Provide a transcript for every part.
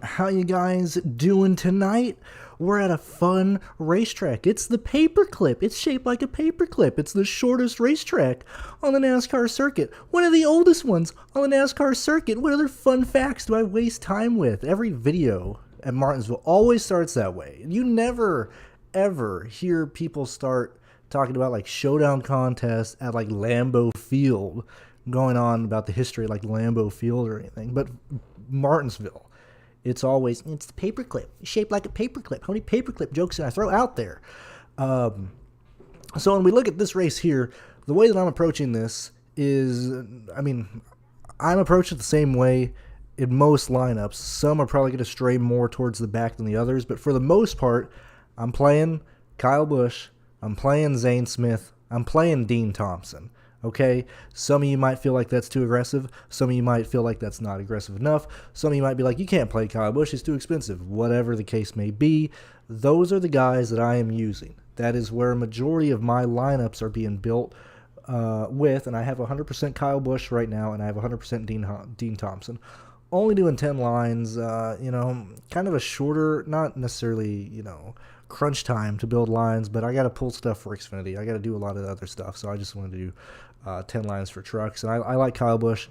How you guys doing tonight? We're at a fun racetrack. It's the paperclip. It's shaped like a paperclip. It's the shortest racetrack on the NASCAR circuit. One of the oldest ones on the NASCAR circuit. What other fun facts do I waste time with? Every video at Martinsville always starts that way. You never, ever hear people start talking about like showdown contests at like Lambeau Field, going on about the history of like Lambeau Field or anything. But Martinsville, it's the paperclip, shaped like a paperclip. How many paperclip jokes can I throw out there? So when we look at this race here, the way that I'm approaching this is, I'm approaching it the same way in most lineups. Some are probably going to stray more towards the back than the others, but for the most part, I'm playing Kyle Busch, I'm playing Zane Smith, I'm playing Dean Thompson. Okay, some of you might feel like that's too aggressive. Some of you might feel like that's not aggressive enough. Some of you might be like, you can't play Kyle Busch, he's too expensive. Whatever the case may be, those are the guys that I am using. That is where a majority of my lineups are being built with, and I have 100% Kyle Busch right now, and I have 100% Dean Thompson. Only doing 10 lines, kind of a shorter, not necessarily, crunch time to build lines, but I got to pull stuff for Xfinity. I got to do a lot of other stuff, so I just wanted to do 10 lines for trucks. And I like Kyle Busch.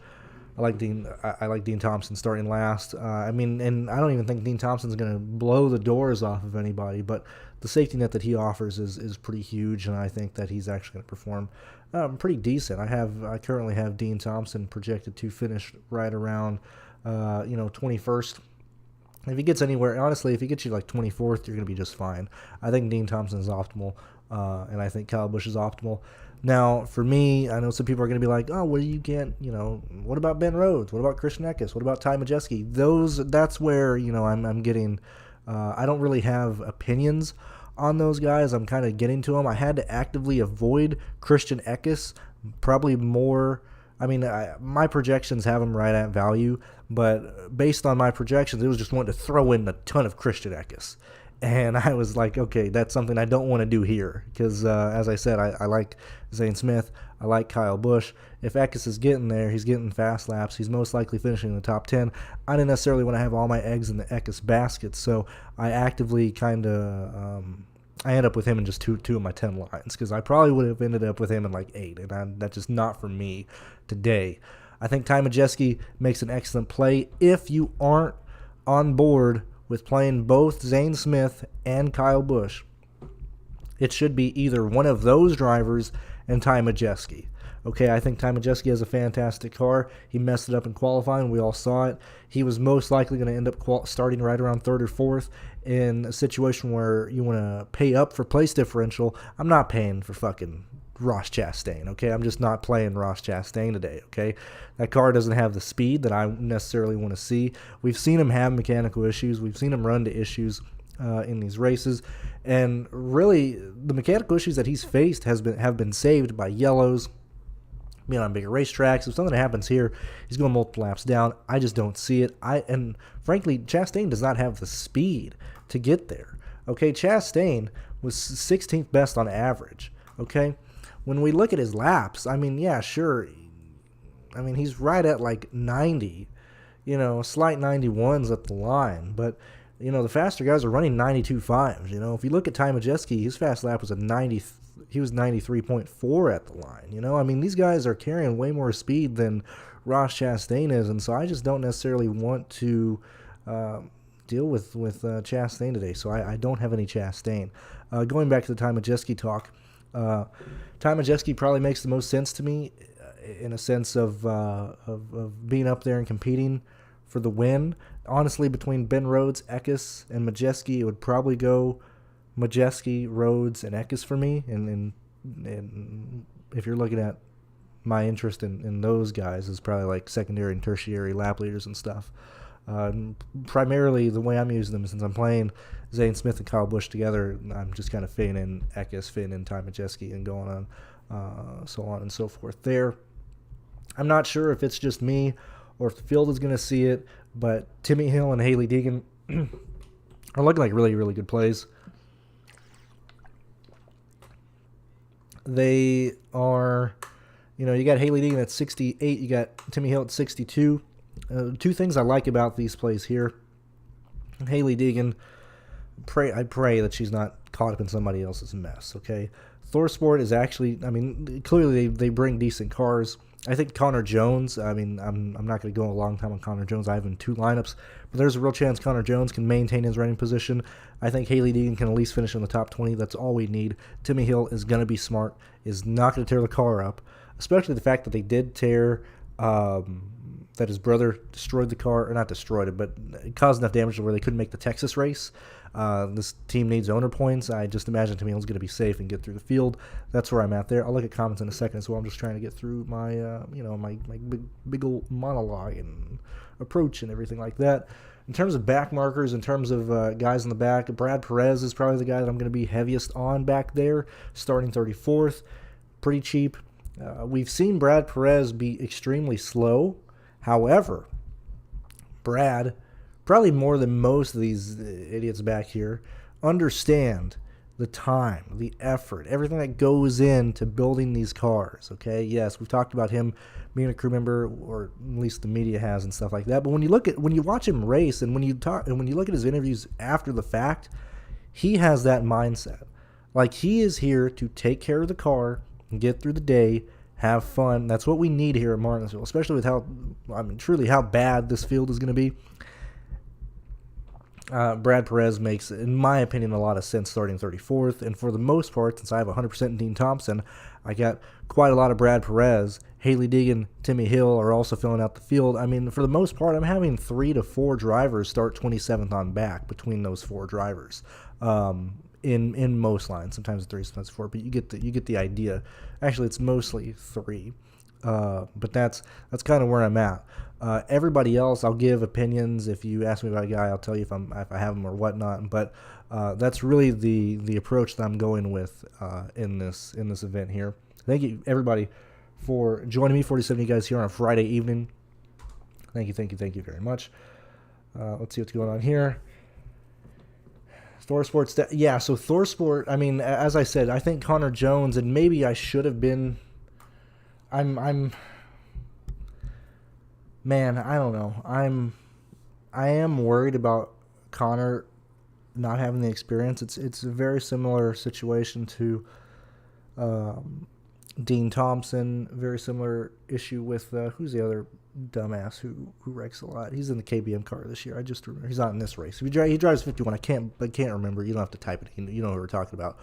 I like Dean Thompson starting last. And I don't even think Dean Thompson's going to blow the doors off of anybody, but the safety net that he offers is pretty huge, and I think that he's actually going to perform pretty decent. I currently have Dean Thompson projected to finish right around 21st. If he gets anywhere, honestly, if he gets you like 24th, you're going to be just fine. I think Dean Thompson is optimal, and I think Kyle Busch is optimal. Now, for me, I know some people are going to be like, oh, well, you can't, what about Ben Rhodes? What about Christian Eckes? What about Ty Majeski? That's where, I'm getting, I don't really have opinions on those guys. I'm kind of getting to them. I had to actively avoid Christian Eckes, probably more. My projections have him right at value, but based on my projections, it was just wanting to throw in a ton of Christian Eckes. And I was like, okay, that's something I don't want to do here because, as I said, I like Zane Smith. I like Kyle Busch. If Eckes is getting there, he's getting fast laps. He's most likely finishing in the top 10. I didn't necessarily want to have all my eggs in the Eckes basket, so I actively kind of I end up with him in just two of my 10 lines because I probably would have ended up with him in like 8, and that's just not for me today. I think Ty Majeski makes an excellent play. If you aren't on board with playing both Zane Smith and Kyle Busch, it should be either one of those drivers and Ty Majeski. Okay, I think Ty Majeski has a fantastic car. He messed it up in qualifying. We all saw it. He was most likely going to end up starting right around 3rd or 4th in a situation where you want to pay up for place differential. I'm not paying for fucking Ross Chastain, okay? I'm just not playing Ross Chastain today, okay? That car doesn't have the speed that I necessarily want to see. We've seen him have mechanical issues. We've seen him run to issues in these races. And really, the mechanical issues that he's faced have been saved by yellows, being on bigger racetracks. If something happens here, he's going multiple laps down. I just don't see it. And frankly, Chastain does not have the speed to get there. Okay, Chastain was 16th best on average. Okay, when we look at his laps, yeah, sure. He's right at like 90, slight 91s at the line. But, the faster guys are running 92.5s. If you look at Ty Majeski, his fast lap was a 90. He was 93.4 at the line. These guys are carrying way more speed than Ross Chastain is, and so I just don't necessarily want to deal with Chastain today. So I don't have any Chastain. Going back to the Ty Majeski talk, Ty Majeski probably makes the most sense to me in a sense of being up there and competing for the win. Honestly, between Ben Rhodes, Eckes, and Majeski, it would probably go Majeski, Rhodes, and Eckes for me, and if you're looking at my interest in those guys, is probably like secondary and tertiary lap leaders and stuff. Primarily, the way I'm using them, since I'm playing Zane Smith and Kyle Busch together, I'm just kind of fitting in Eckes, fitting in Ty Majeski, and going on, so on and so forth there. I'm not sure if it's just me or if the field is going to see it, but Timmy Hill and Haley Deegan are looking like really, really good plays. They are, you got Haley Deegan at 68, you got Timmy Hill at 62. Two things I like about these plays here. Haley Deegan, I pray that she's not caught up in somebody else's mess, okay? ThorSport is actually, I mean, clearly they bring decent cars. I think Connor Jones, I mean, I'm not going to go a long time on Connor Jones. I have him in 2 lineups, but there's a real chance Connor Jones can maintain his running position. I think Haley Deegan can at least finish in the top 20. That's all we need. Timmy Hill is going to be smart, is not going to tear the car up, especially the fact that they did tear, that his brother destroyed the car, or not destroyed it, but it caused enough damage to where they couldn't make the Texas race. This team needs owner points. I just imagine Timmy Hill's going to be safe and get through the field. That's where I'm at there. I'll look at comments in a second as well. I'm just trying to get through my, my big old monologue and approach and everything like that. In terms of back markers, in terms of guys in the back, Brad Perez is probably the guy that I'm going to be heaviest on back there, starting 34th. Pretty cheap. We've seen Brad Perez be extremely slow. However, Brad, probably more than most of these idiots back here, understand the time, the effort, everything that goes into building these cars, okay? Yes, we've talked about him being a crew member, or at least the media has and stuff like that, but when you watch him race and when you look at his interviews after the fact, he has that mindset. Like, he is here to take care of the car and get through the day, have fun. That's what we need here at Martinsville, especially with truly how bad this field is going to be. Brad Perez makes, in my opinion, a lot of sense starting 34th. And for the most part, since I have 100% Dean Thompson, I got quite a lot of Brad Perez. Haley Deegan, Timmy Hill are also filling out the field. I mean, for the most part, I'm having 3 to 4 drivers start 27th on back between those 4 drivers. In most lines, sometimes 3, sometimes 4, but you get the idea. Actually, it's mostly 3, but that's kind of where I'm at. Everybody else, I'll give opinions. If you ask me about a guy, I'll tell you if I have him or whatnot. But that's really the approach that I'm going with in this event here. Thank you everybody for joining me. 47 of you guys here on a Friday evening. Thank you very much. Let's see what's going on here. ThorSport's, so ThorSport, I mean, as I said, I think Connor Jones, and maybe I should have been, man, I don't know. I am worried about Connor not having the experience. It's a very similar situation to Dean Thompson. Very similar issue with who's the other dumbass who wrecks a lot. He's in the KBM car this year. I just remember he's not in this race. He drives 51. I can't remember. You don't have to type it. You know who we're talking about.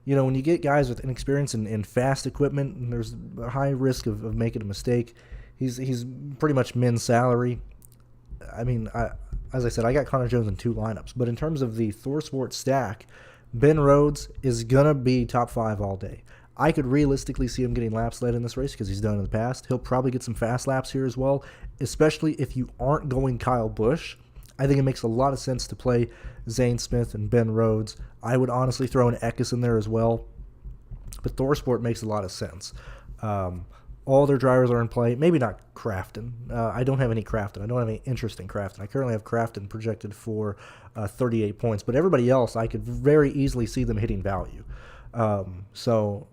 When you get guys with inexperience in fast equipment, and there's a high risk of making a mistake. He's pretty much min salary. I mean, as I said, I got Connor Jones in 2 lineups. But in terms of the ThorSport stack, Ben Rhodes is gonna be top 5 all day. I could realistically see him getting laps led in this race because he's done in the past. He'll probably get some fast laps here as well, especially if you aren't going Kyle Busch. I think it makes a lot of sense to play Zane Smith and Ben Rhodes. I would honestly throw an Eckes in there as well, but ThorSport makes a lot of sense. All their drivers are in play. Maybe not Crafton. I don't have any Crafton. I don't have any interest in Crafton. I currently have Crafton projected for 38 points, but everybody else, I could very easily see them hitting value. So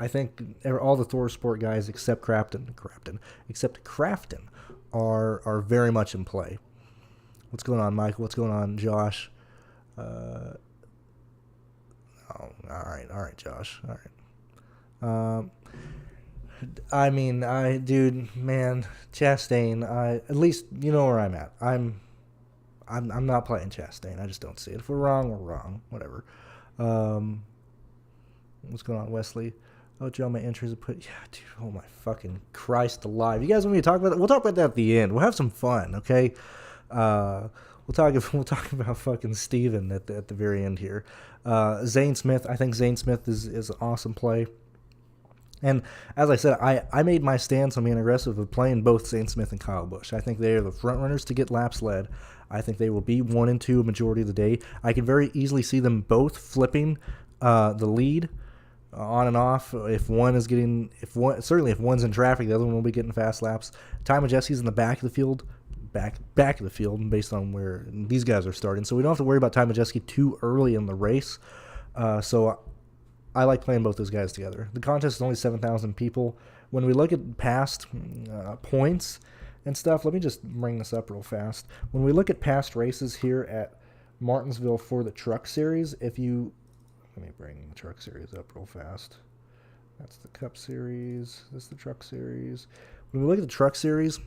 I think all the ThorSport guys except Crafton are very much in play. What's going on, Michael? What's going on, Josh? All right, Josh. All right. Chastain. At least you know where I'm at. I'm not playing Chastain. I just don't see it. If we're wrong, we're wrong. Whatever. What's going on, Wesley? Oh, Joe, my entries are put. Yeah, dude. Oh my fucking Christ alive! You guys want me to talk about that? We'll talk about that at the end. We'll have some fun, okay? We'll talk about fucking Steven at the very end here. Zane Smith. I think Zane Smith is an awesome play. And as I said, I made my stance on being aggressive of playing both Zane Smith and Kyle Busch. I think they are the front runners to get laps led. I think they will be 1 and 2 a majority of the day. I can very easily see them both flipping the lead on and off. If one's in traffic, the other one will be getting fast laps. Ty Majeski's in the back of the field, back of the field, based on where these guys are starting. So we don't have to worry about Ty Majeski too early in the race. So I like playing both those guys together. The contest is only 7,000 people. When we look at past points and stuff, let me just bring this up real fast. When we look at past races here at Martinsville for the Truck Series, let me bring the Truck Series up real fast. That's the Cup Series. This is the Truck Series. When we look at the Truck Series,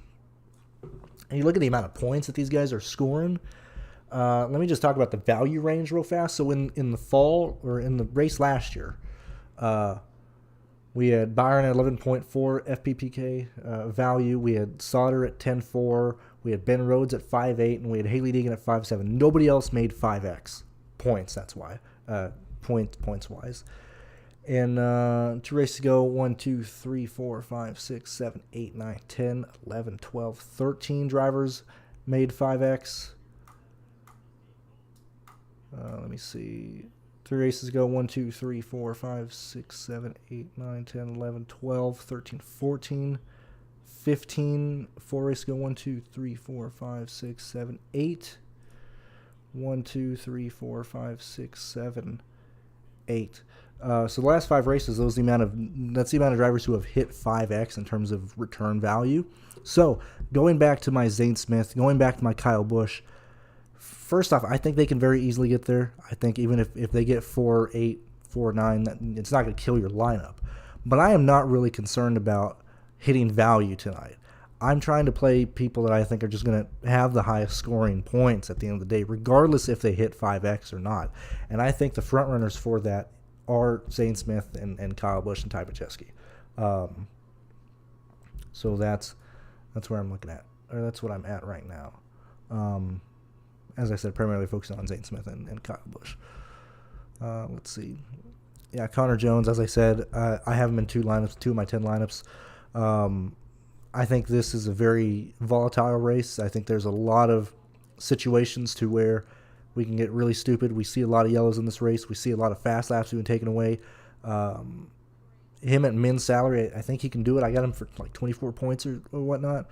and you look at the amount of points that these guys are scoring, let me just talk about the value range real fast. So in the fall, or in the race last year, we had Byron at 11.4 FPPK value. We had Sauter at 10.4. We had Ben Rhodes at 5.8, and we had Haley Deegan at 5.7. Nobody else made 5x points. That's why points wise. And 2 races ago, 1, 2, 3, 4, 5, 6, 7, 8, 9, 10, 11, 12, 13 drivers made 5x. Let me see. 3 races ago, 1, 2, 3, 4, 5, 6, 7, 8, 9, 10, 11, 12, 13, 14, 15. 4 races ago, 1, 2, 3, 4, 5, 6, 7, 8. 1, 2, 3, 4, 5, 6, 7, 8. So the last 5 races, that's the amount of drivers who have hit 5x in terms of return value. So going back to my Zane Smith, going back to my Kyle Busch, first off, I think they can very easily get there. I think even if they get 4.8, 4.9, it's not going to kill your lineup. But I am not really concerned about hitting value tonight. I'm trying to play people that I think are just going to have the highest scoring points at the end of the day, regardless if they hit 5x or not. And I think the front runners for that are Zane Smith and Kyle Busch and Ty Majeski. So that's where I'm looking at, or that's what I'm at right now. As I said, primarily focusing on Zane Smith and Kyle Busch. Let's see. Yeah, Connor Jones, as I said, I have him in 2 of my 10 lineups. I think this is a very volatile race. I think there's a lot of situations to where we can get really stupid. We see a lot of yellows in this race. We see a lot of fast laps being taken away. Him at min salary, I think he can do it. I got him for like 24 points or whatnot.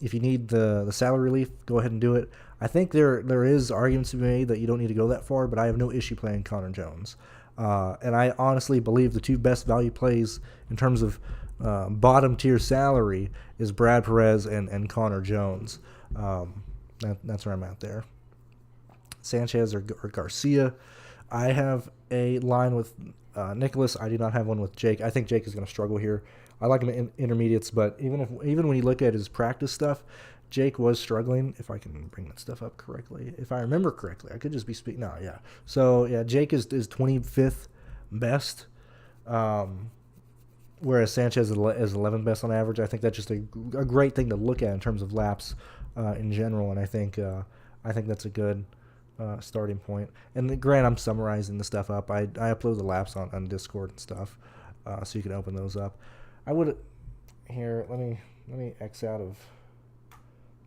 If you need the salary relief, go ahead and do it. I think there is arguments to be made that you don't need to go that far, but I have no issue playing Connor Jones. And I honestly believe the 2 best value plays in terms of bottom tier salary is Brad Perez and Connor Jones. That's where I'm at there. Sanchez or Garcia. I have a line with Nicholas. I do not have one with Jake. I think Jake is going to struggle here. I like him in intermediates, but even when you look at his practice stuff, Jake was struggling. If I can bring that stuff up correctly, if I remember correctly, I could just be speaking. No, yeah. So yeah, Jake is 25th best, whereas Sanchez is 11th best on average. I think that's just a great thing to look at in terms of laps in general, and I think that's a good starting point. And granted, I'm summarizing the stuff up. I upload the laps on Discord and stuff, so you can open those up. I would here. Let me X out of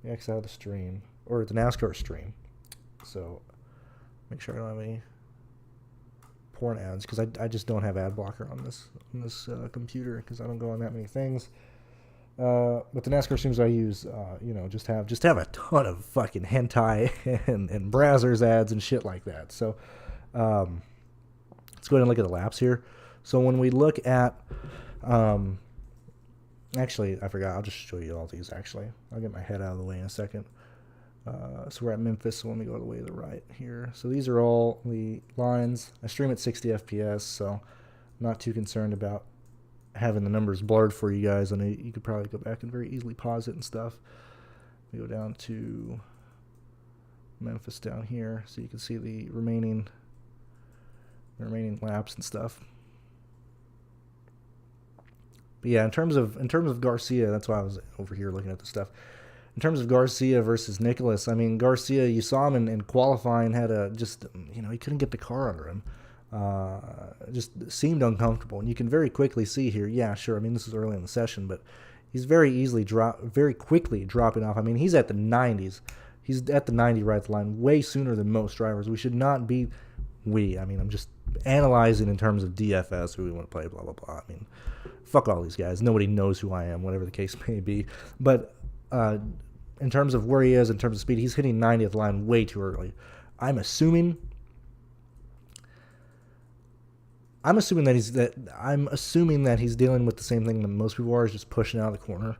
the stream, or the NASCAR stream. So make sure I don't have any porn ads, because I just don't have ad blocker on this computer, because I don't go on that many things. But the NASCAR streams I use, just have a ton of fucking hentai and Brazzers ads and shit like that. So let's go ahead and look at the laps here. So when we look at, actually, I forgot. I'll just show you all these, actually. I'll get my head out of the way in a second. So we're at Memphis, so let me go all the way to the right here. So these are all the lines. I stream at 60 FPS, so I'm not too concerned about having the numbers blurred for you guys. I know you could probably go back and very easily pause it and stuff. We go down to Memphis down here, so you can see the remaining laps and stuff. But yeah, in terms of Garcia, that's why I was over here looking at the stuff. In terms of Garcia versus Nicholas, I mean, Garcia, you saw him in qualifying, had he couldn't get the car under him. Just seemed uncomfortable, and you can very quickly see here. Yeah, sure. I mean, this is early in the session, but he's very quickly dropping off. I mean, he's at the 90s. He's at the 90 right line way sooner than most drivers. We should not be. I mean, I'm just analyzing in terms of DFS who we want to play. Blah blah blah. I mean, fuck all these guys. Nobody knows who I am, whatever the case may be. But in terms of where he is, in terms of speed, he's hitting 90th line way too early. I'm assuming that he's dealing with the same thing that most people are, is just pushing out of the corner.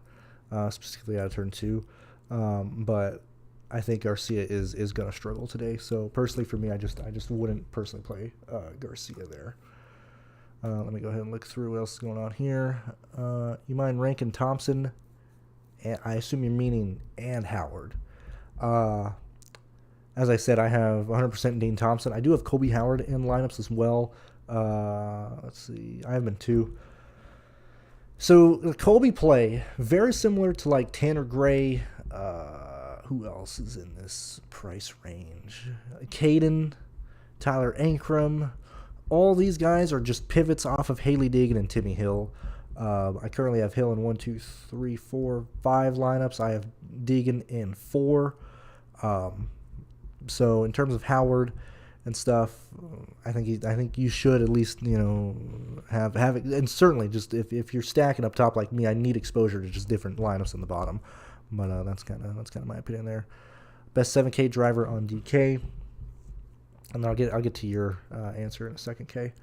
specifically out of turn 2. But I think Garcia is going to struggle today. So personally for me, I just wouldn't personally play Garcia there. Let me go ahead and look through what else is going on here. You mind ranking Thompson? And I assume you're meaning and Howard. As I said, I have 100% Dean Thompson. I do have Kobe Howard in lineups as well. Let's see. I have been 2. So the Kobe play, very similar to like Tanner Gray. Who else is in this price range? Caden, Tyler Ankrum. All these guys are just pivots off of Haley Deegan and Timmy Hill. I currently have Hill in 1, 2, 3, 4, 5 lineups. I have Deegan in 4. So in terms of Howard and stuff, I think you should at least have it. And certainly, just if you're stacking up top like me, I need exposure to just different lineups in the bottom. But that's kind of my opinion there. Best 7K driver on DK, and then I'll get to your answer in a second. K.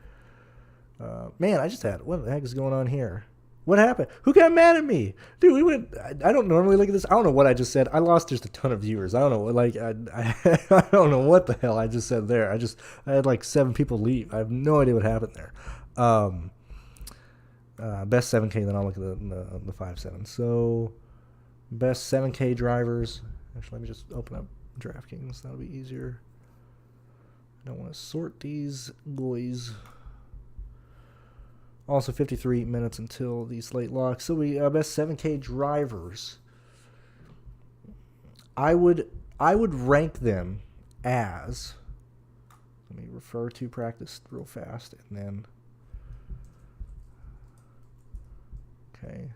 Man, I just had what the heck is going on here? What happened? Who got mad at me? Dude, we went. I don't normally look at this. I don't know what I just said. I lost just a ton of viewers. I don't know. Like, I don't know what the hell I just said there. I had like 7 people leave. I have no idea what happened there. Best 7K, then I'll look at the 5-7. So, best 7K drivers. Actually, let me just open up DraftKings. That'll be easier. I don't want to sort these guys. Also, 53 minutes until the slate locks. So we best 7K drivers. I would rank them as. Let me refer to practice real fast, and then. Okay,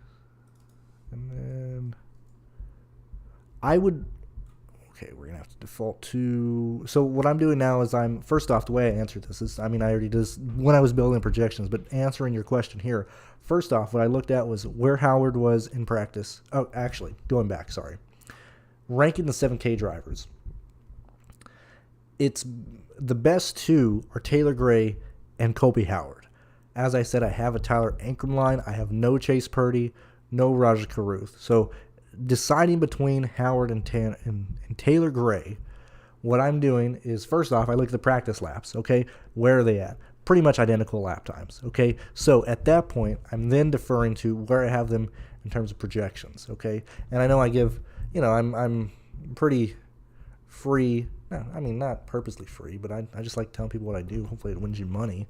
and then I would. Okay, we're gonna have to default to. So what I'm doing now is first off, the way I answered this is, I already did this when I was building projections, but answering your question here, first off, what I looked at was where Howard was in practice. Oh, actually, going back, sorry. Ranking the 7K drivers. It's the best 2 are Taylor Gray and Kobe Howard. As I said, I have a Tyler Ankrum line. I have no Chase Purdy, no Rajah Caruth. So deciding between Howard and Taylor Gray, what I'm doing is, first off, I look at the practice laps, okay? Where are they at? Pretty much identical lap times, okay? So at that point, I'm then deferring to where I have them in terms of projections, okay? And I know I give, I'm pretty free. No, not purposely free, but I just like telling people what I do. Hopefully it wins you money.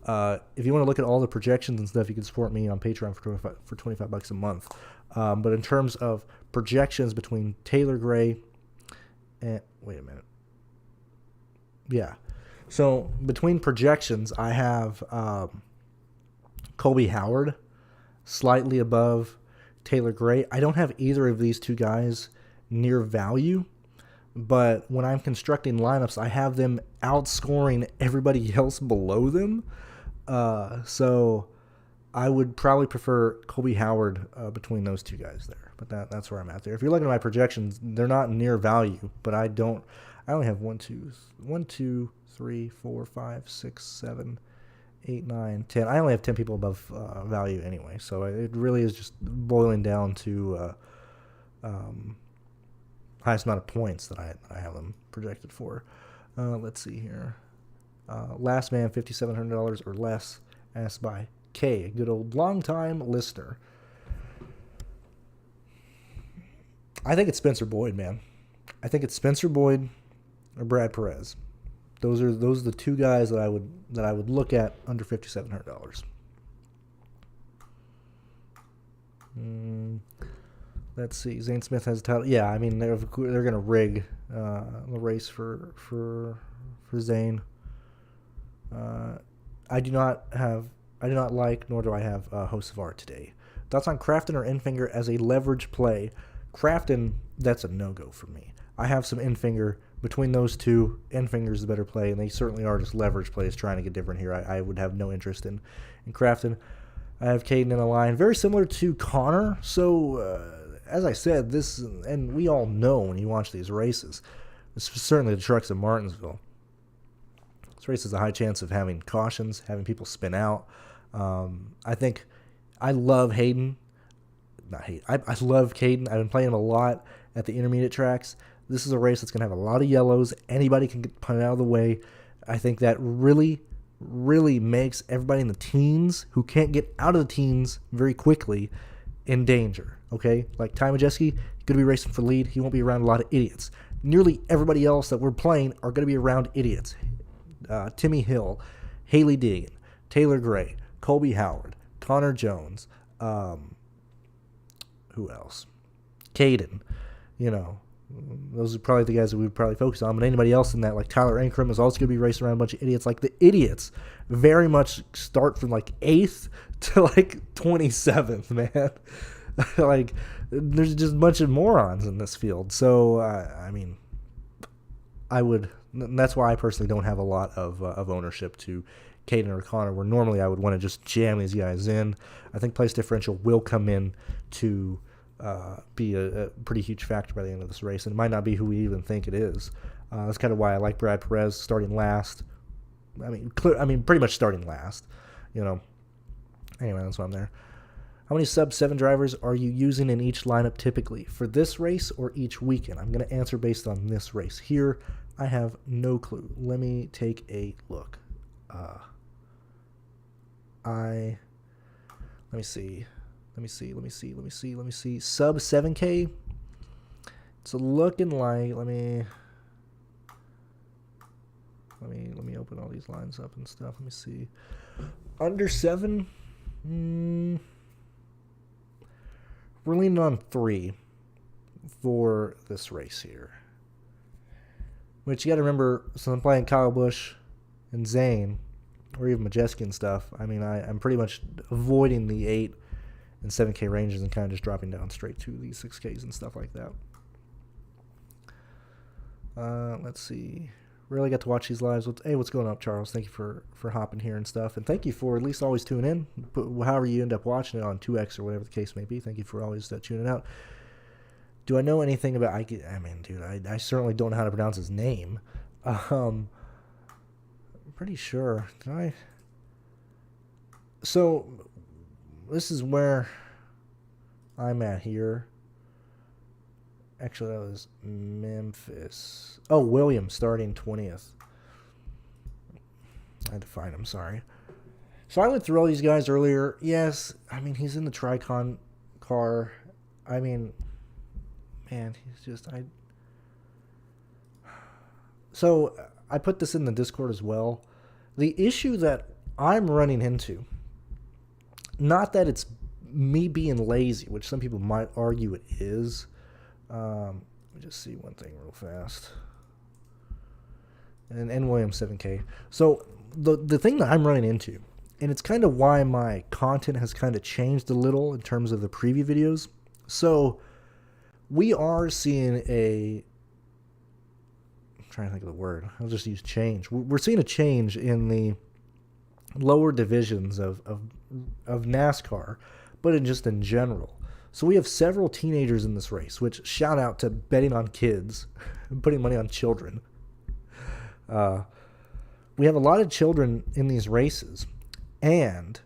If you want to look at all the projections and stuff, you can support me on Patreon for $25 a month. But in terms of projections between Taylor Gray and wait a minute. Yeah. So between projections, I have Kobe Howard slightly above Taylor Gray. I don't have either of these 2 guys near value, but when I'm constructing lineups, I have them outscoring everybody else below them. So I would probably prefer Kobe Howard between those 2 guys there, but that's where I'm at there. If you're looking at my projections, they're not near value, but I only have 1, 2, 3, 4, 5, 6, 7, 8, 9, 10. I only have 10 people above value anyway, so it really is just boiling down to highest amount of points that I have them projected for. Let's see here. Last man, $5,700 or less, asked by K, a good old long-time listener. I think it's Spencer Boyd, man. I think it's Spencer Boyd or Brad Perez. Those are the 2 guys that I would look at under $5,700. Let's see. Zane Smith has a title. Yeah, they're gonna rig the race for Zane. I do not like, nor do I have Hocevar today. Thoughts on Crafton or Enfinger as a leverage play? Crafton, that's a no-go for me. I have some Enfinger. Between those 2, Enfinger's the better play, and they certainly are just leverage plays trying to get different here. I would have no interest in Crafton. I have Caden in a line. Very similar to Connor. So, as I said, this, and we all know when you watch these races, certainly the trucks in Martinsville, this race has a high chance of having cautions, having people spin out. I think I love Hayden. not hate. I love Caden. I've been playing him a lot at the intermediate tracks. This is a race that's going to have a lot of yellows. Anybody can get punted out of the way. I think that really, really makes everybody in the teens who can't get out of the teens very quickly in danger. Okay, like Ty Majeski, he's going to be racing for lead. He won't be around a lot of idiots. Nearly everybody else that we're playing are going to be around idiots. Timmy Hill, Haley Deegan, Taylor Gray, Colby Howard, Connor Jones, who else? Caden. Those are probably the guys that we would probably focus on. But anybody else in that, like Tyler Ankrum, is also going to be racing around a bunch of idiots. Like the idiots very much start from like 8th to like 27th, man. Like there's just a bunch of morons in this field. So, that's why I personally don't have a lot of ownership to Caden or Connor, where normally I would want to just jam these guys in. I think place differential will come in to be a pretty huge factor by the end of this race, and it might not be who we even think it is. That's kind of why I like Brad Perez starting last. Pretty much starting last. Anyway, that's why I'm there. How many sub-7 drivers are you using in each lineup typically for this race or each weekend? I'm going to answer based on this race here. I have no clue. Let me take a look. Let me see. Sub 7K. It's looking like, let me open all these lines up and stuff. Let me see. Under 7. We're leaning on 3 for this race here. Which you got to remember, so I'm playing Kyle Busch and Zane, or even Majeski and stuff. I'm pretty much avoiding the 8 and 7K ranges and kind of just dropping down straight to the 6Ks and stuff like that. Let's see. Really got to watch these lives. Hey, what's going up, Charles? Thank you for hopping here and stuff. And thank you for at least always tuning in. But however you end up watching it on 2X or whatever the case may be, thank you for always tuning out. Do I know anything about... I certainly don't know how to pronounce his name. I'm pretty sure. Did I... So, this is where I'm at here. Actually, that was Memphis. Oh, Williams starting 20th. I had to find him, sorry. So I went through all these guys earlier. Yes, he's in the Tricon car. Man, he's just... So, I put this in the Discord as well. The issue that I'm running into, not that it's me being lazy, which some people might argue it is. Let me just see one thing real fast. And Williams 7K. So the thing that I'm running into, and it's kind of why my content has kind of changed a little in terms of the preview videos. So we are seeing I'm trying to think of the word. I'll just use change. We're seeing a change in the lower divisions of NASCAR, but in general. So we have several teenagers in this race, which shout out to betting on kids, putting money on children. We have a lot of children in these races, and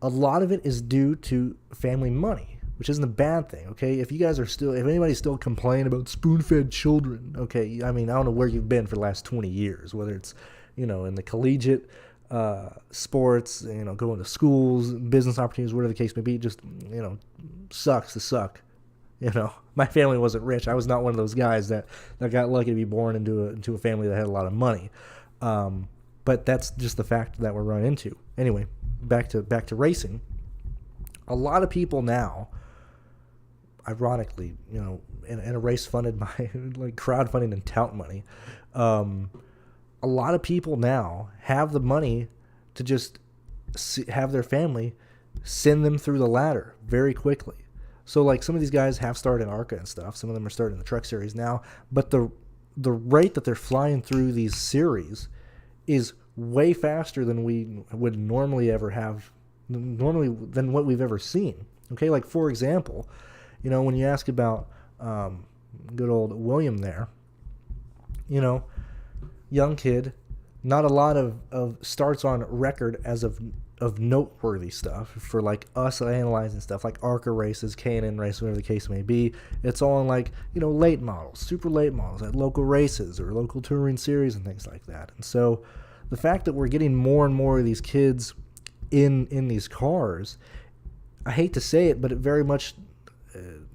a lot of it is due to family money, which isn't a bad thing, okay? If anybody's still complaining about spoon-fed children, okay, I don't know where you've been for the last 20 years, whether it's, in the collegiate sports, going to schools, business opportunities, whatever the case may be, just, sucks to suck. My family wasn't rich. I was not one of those guys that got lucky to be born into a family that had a lot of money. But that's just the fact that we're running into. Anyway, back to racing. A lot of people now, ironically, in a race funded by like crowdfunding and tout money, a lot of people now have the money to just have their family send them through the ladder very quickly. So like some of these guys have started in ARCA and stuff. Some of them are starting the truck series now. But the rate that they're flying through these series is way faster than we would normally ever have, than what we've ever seen. Okay, like for example, when you ask about good old William there, young kid, not a lot of starts on record as of noteworthy stuff for like us analyzing stuff like ARCA races, K&N races, whatever the case may be. It's all on like, late models, super late models at local races or local touring series and things like that. And so the fact that we're getting more and more of these kids in these cars, I hate to say it, but it very much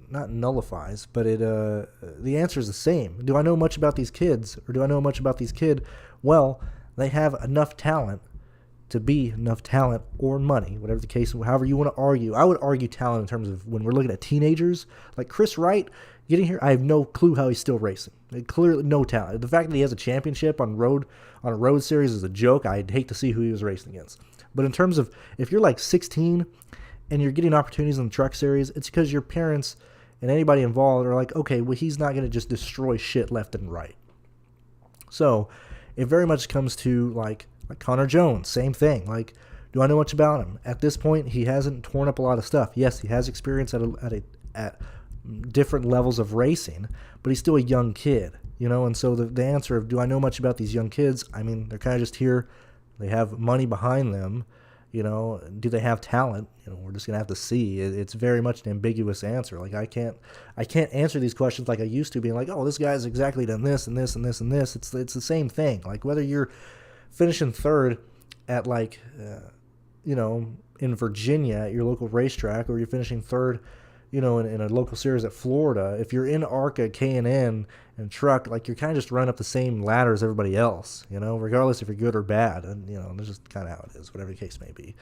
not nullifies, but the answer is the same. Do I know much about these kids, or do I know much about these kids? Well, they have enough talent to be enough talent or money, whatever the case, however you want to argue. I would argue talent in terms of when we're looking at teenagers. Like Chris Wright getting here, I have no clue how he's still racing. Clearly no talent. The fact that he has a championship on a road series is a joke. I'd hate to see who he was racing against. But in terms of if you're like 16 and you're getting opportunities in the truck series, it's because your parents and anybody involved are like, okay, well, he's not going to just destroy shit left and right. So it very much comes to like Connor Jones, same thing. Like, do I know much about him? At this point, he hasn't torn up a lot of stuff. Yes, he has experience at different levels of racing, but he's still a young kid, And so the answer of do I know much about these young kids? I mean, they're kind of just here. They have money behind them. Do they have talent? We're just gonna have to see. It's very much an ambiguous answer. Like I can't answer these questions like I used to, being like, oh, this guy's exactly done this and this and this and this. It's the same thing. Like whether you're finishing third at like, in Virginia at your local racetrack, or you're finishing third, in a local series at Florida. If you're in ARCA, K&N, and truck, like you're kind of just running up the same ladder as everybody else, regardless if you're good or bad. And, that's just kind of how it is, whatever the case may be.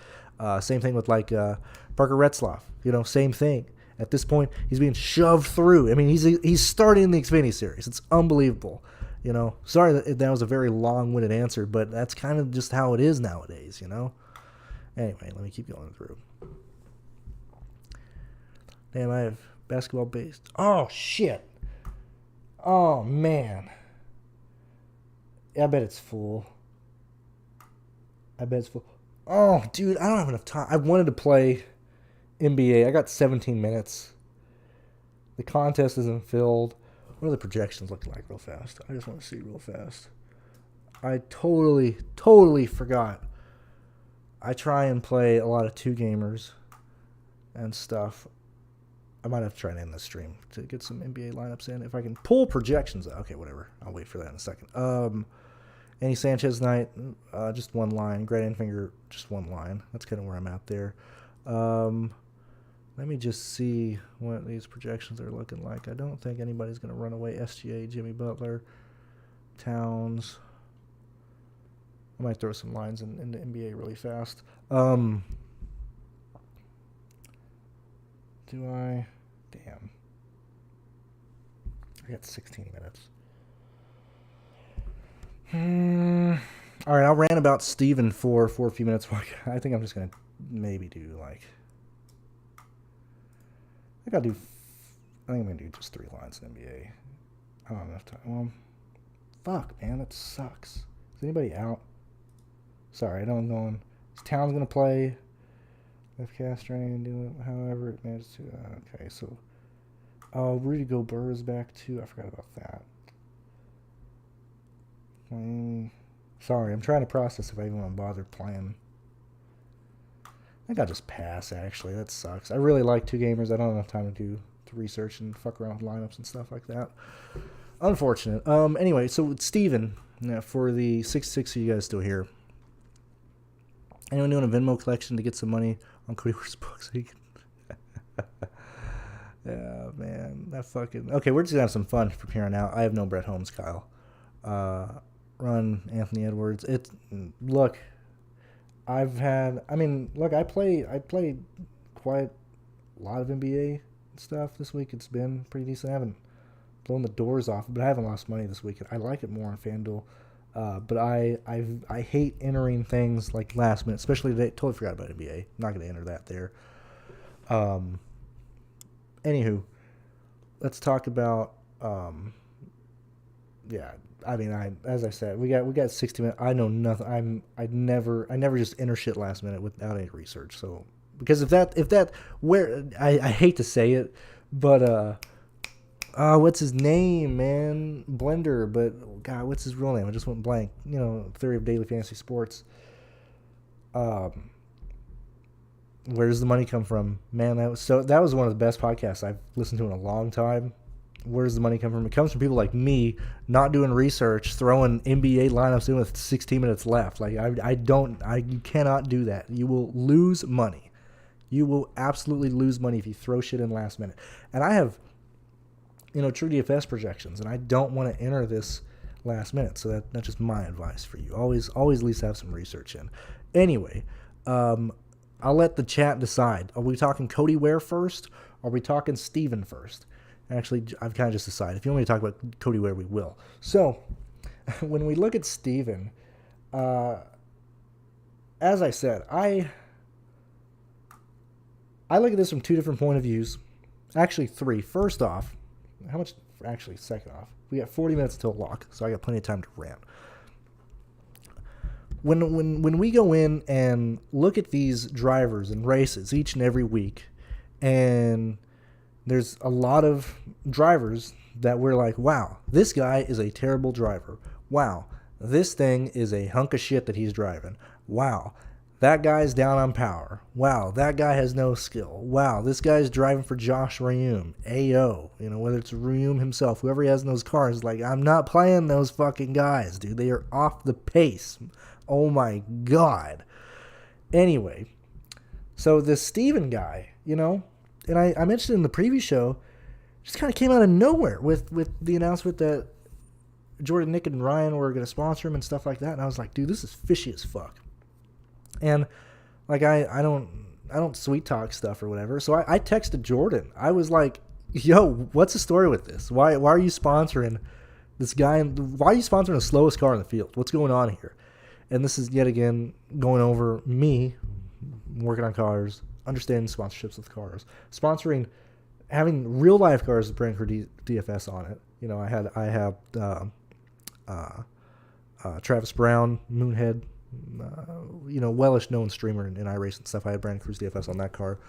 Same thing with like Parker Retzlaff, same thing. At this point, he's being shoved through. I mean, he's starting the Xfinity series. It's unbelievable. Sorry that was a very long-winded answer, but that's kind of just how it is nowadays, Anyway, let me keep going through. Damn, I have basketball based. Oh, shit. Oh, man. I bet it's full. Oh, dude, I don't have enough time. I wanted to play NBA. I got 17 minutes. The contest isn't filled. What are the projections looking like real fast? I just want to see real fast. I totally forgot. I try and play a lot of two-gamers and stuff. I might have to try and end the stream to get some NBA lineups in. If I can pull projections. Okay, whatever. I'll wait for that in a second. Andy Sanchez night, just one line. Grant Enfinger, just one line. That's kind of where I'm at there. Let me just see what these projections are looking like. I don't think anybody's going to run away. SGA, Jimmy Butler, Towns. I might throw some lines into NBA really fast. Do I? Damn. I got 16 minutes. All right, I'll rant about Steven for a few minutes. I think I'm just going to maybe do like... I think I'm going to do just 3 lines in NBA. I don't have enough time. Well, fuck, man, that sucks. Is anybody out? Sorry, I don't know. Is Towns going to play? If Castrain do it, however it manages to. Okay, so. Rudy Gobert is back too. I forgot about that. Sorry, I'm trying to process if I even want to bother playing. I think I'll just pass, actually. That sucks. I really like two gamers. I don't have enough time to research and fuck around with lineups and stuff like that. Unfortunate. Anyway, so Steven, for the 6-6 of you guys still here. Anyone doing a Venmo collection to get some money on Cody Worth's books? Yeah, man. That fucking... Okay, we're just going to have some fun from here on out. I have no Brett Holmes, Kyle. Run Anthony Edwards. Look, I played quite a lot of NBA stuff this week. It's been pretty decent. I haven't blown the doors off, but I haven't lost money this week. I like it more on FanDuel. But I hate entering things like last minute, especially today. Totally forgot about NBA. I'm not going to enter that there. Anywho, let's talk about as I said, we got 60 minutes. I know nothing. I never just enter shit last minute without any research. So because if that where I hate to say it, but What's his name, man? Blender, but God, what's his real name? I just went blank. Theory of Daily Fantasy Sports. Where does the money come from? Man, that was one of the best podcasts I've listened to in a long time. Where does the money come from? It comes from people like me, not doing research, throwing NBA lineups in with 16 minutes left. Like you cannot do that. You will lose money. You will absolutely lose money if you throw shit in last minute. And I have, true DFS projections, and I don't want to enter this last minute. So that's just my advice for you. Always at least have some research in. Anyway, I'll let the chat decide. Are we talking Cody Ware first? Or are we talking Steven first? Actually, I've kind of just decided. If you want me to talk about Cody Ware, we will. So, when we look at Steven, as I said, I look at this from two different point of views. Actually, three. First off, second off, we got 40 minutes until lock, so I got plenty of time to rant. When we go in and look at these drivers and races each and every week, and there's a lot of drivers that we're like, wow, this guy is a terrible driver. Wow, this thing is a hunk of shit that he's driving. Wow, that guy's down on power. Wow, that guy has no skill. Wow, this guy's driving for Josh Reaume. Ayo. Whether it's Reaume himself, whoever he has in those cars, like, I'm not playing those fucking guys, dude. They are off the pace. Oh my God. Anyway, so this Steven guy, and I mentioned in the previous show, just kind of came out of nowhere with the announcement that Jordan, Nick, and Ryan were going to sponsor him and stuff like that. And I was like, dude, this is fishy as fuck. And like I don't sweet talk stuff or whatever. So I texted Jordan. I was like, yo, what's the story with this? Why are you sponsoring this guy? Why are you sponsoring the slowest car in the field? What's going on here? And this is yet again going over me working on cars, understanding sponsorships with cars, having real life cars with BrandonCruzDFS on it. I have Travis Brown, Moonhead, wellish known streamer in iRacing and stuff. I had BrandonCruzDFS on that car.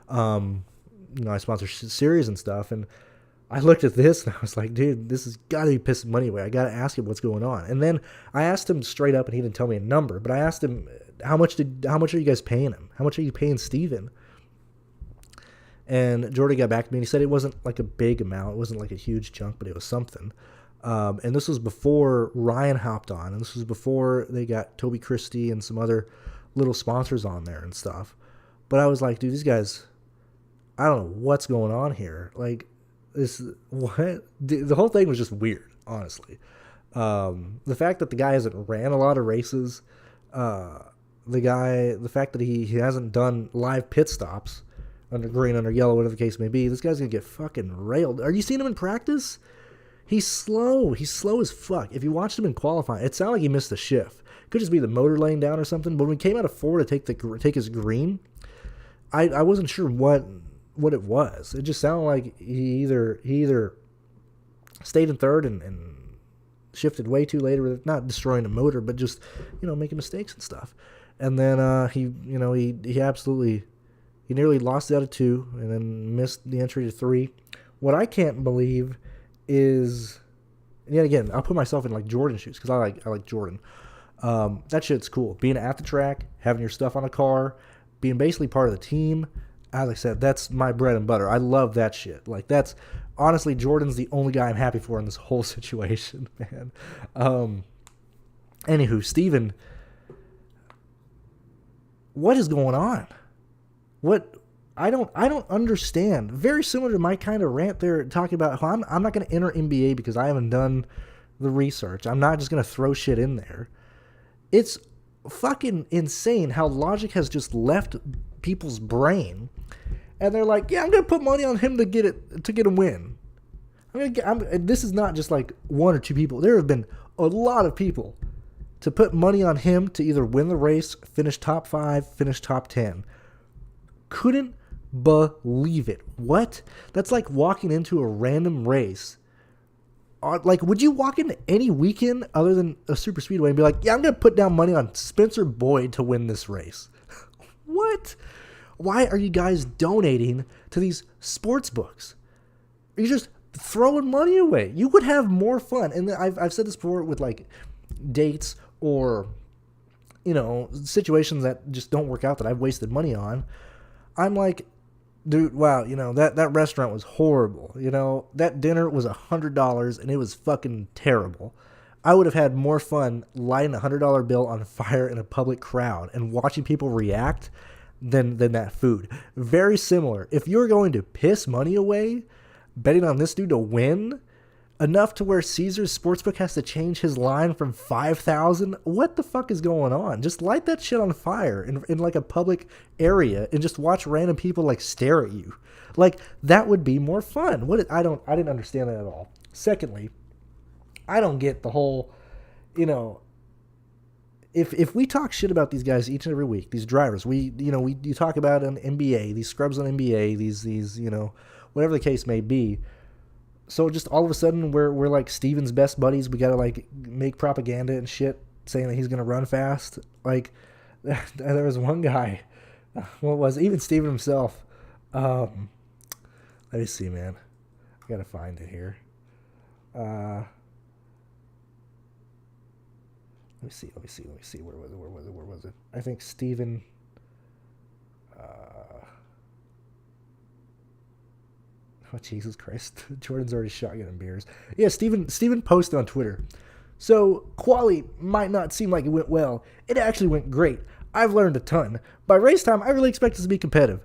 I sponsor series and stuff, and I looked at this and I was like, dude, this has got to be pissing money away. I got to ask him what's going on. And then I asked him straight up, and he didn't tell me a number, but I asked him, how much are you guys paying him? How much are you paying Steven? And Jordan got back to me, and he said it wasn't like a big amount. It wasn't like a huge chunk, but it was something. And this was before Ryan hopped on, and this was before they got Toby Christie and some other little sponsors on there and stuff. But I was like, dude, these guys, I don't know what's going on here. Like, the whole thing was just weird, honestly. The fact that the guy hasn't ran a lot of races, the fact that he hasn't done live pit stops under green, under yellow, whatever the case may be, this guy's gonna get fucking railed. Are you seeing him in practice? He's slow. He's slow as fuck. If you watched him in qualifying, it sounded like he missed a shift. Could just be the motor laying down or something. But when he came out of four to take his green, I wasn't sure what it was. It just sounded like he either stayed in third and shifted way too late, or not destroying the motor, but just making mistakes and stuff. And then he nearly lost it out of two, and then missed the entry to three. What I can't believe is, and yet again, I'll put myself in like Jordan's shoes because I like Jordan. That shit's cool. Being at the track, having your stuff on a car, being basically part of the team. As I said, that's my bread and butter. I love that shit. Like, that's honestly, Jordan's the only guy I'm happy for in this whole situation, man. Anywho, Steven, what is going on? What I don't understand. Very similar to my kind of rant there, talking about how I'm not going to enter NBA because I haven't done the research. I'm not just going to throw shit in there. It's fucking insane how logic has just left people's brain, and they're like, yeah, I'm gonna put money on him to get a win. This is not just like one or two people. There have been a lot of people to put money on him to either win the race, finish top 5, finish top 10. Couldn't believe it. What? That's like walking into a random race. Like, would you walk into any weekend other than a super speedway and be like, yeah, I'm going to put down money on Spencer Boyd to win this race? What? Why are you guys donating to these sports books? Are you just throwing money away. You would have more fun. And I've said this before with like dates or, situations that just don't work out that I've wasted money on. I'm like, dude, wow, that restaurant was horrible. That dinner was $100 and it was fucking terrible. I would have had more fun lighting a $100 bill on fire in a public crowd and watching people react than that food. Very similar. If you're going to piss money away betting on this dude to win enough to where Caesars Sportsbook has to change his line from 5,000, what the fuck is going on? Just light that shit on fire in like a public area and just watch random people like stare at you. Like, that would be more fun. I didn't understand that at all. Secondly, I don't get the whole, if we talk shit about these guys each and every week, these drivers, you talk about an NBA, these scrubs on NBA, these whatever the case may be. So just all of a sudden we're like Steven's best buddies. We gotta like make propaganda and shit saying that he's gonna run fast. Like, there was one guy, what was it? Even Steven himself. Let me see, man. I gotta find it here. Let me see. Where was it? I think Steven. Oh, Jesus Christ. Jordan's already shotgunning beers. Yeah, Steven posted on Twitter. So, quali might not seem like it went well. It actually went great. I've learned a ton. By race time, I really expect us to be competitive.